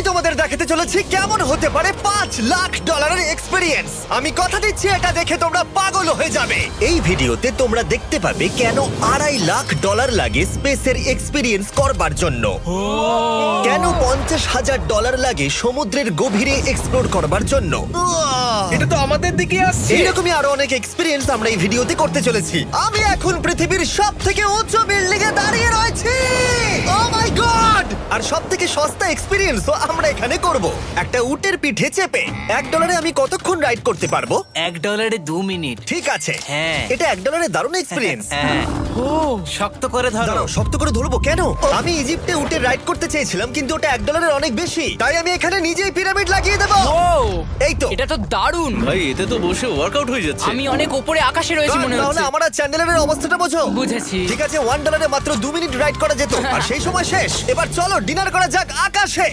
তোমাদের দেখাতে চলেছি কেমন হতে পারে $5 লাখ এক্সপিরিয়েন্স। আমি কথা দিচ্ছি এটা দেখে তোমরা পাগল হয়ে যাবে। এই ভিডিওতে তোমরা দেখতে পাবে কেন $2.5 লাখ লাগে স্পেসের এক্সপিরিয়েন্স করবার জন্য, কেন $50,000 লাগে সমুদ্রের গভীরে এক্সপ্লোর করবার জন্য। এটা তো আমাদের দিকে আসছে। এইরকমই আরো অনেক এক্সপিরিয়েন্স আমরা এই ভিডিওতে করতে চলেছি। আমি এখন পৃথিবীর সবথেকে উঁচু বিল্ডিং এ দাঁড়িয়ে রয়েছি। ও মাই গড! আর সবথেকে সস্তা এক্সপিরিয়েন্সও আমরা এখানে করব, একটা উটের পিঠে চেপে। $1 আমি কতক্ষণ রাইড করতে পারবো? $1 2 মিনিট। ঠিক আছে, হ্যাঁ। এটা $1 দারুণ এক্সপিরিয়েন্স। হ্যাঁ। শক্ত করে ধরো। দাঁড়াও, শক্ত করে ধরবো কেন? আমি ইজিপ্টে উটে রাইড করতে চেয়েছিলাম, কিন্তু ওটা $1 অনেক বেশি, তাই আমি এখানে নিজেই পিরামিড লাগিয়ে দেবো। এই তো। এটা তো দারুণ। ভাই এতে তো বসে ওয়ার্কআউট হয়ে যাচ্ছে। আমি অনেক উপরে আকাশে রয়েছি মনে তাহলে হচ্ছে। আমার আর চ্যান্ডেলের অবস্থাটা বোঝো। বুঝেছি। ঠিক আছে, $1 মাত্র 2 মিনিট রাইড করা যেত, আর সেই সময় শেষ। এবার চলো ডিনার করা যাক আকাশে।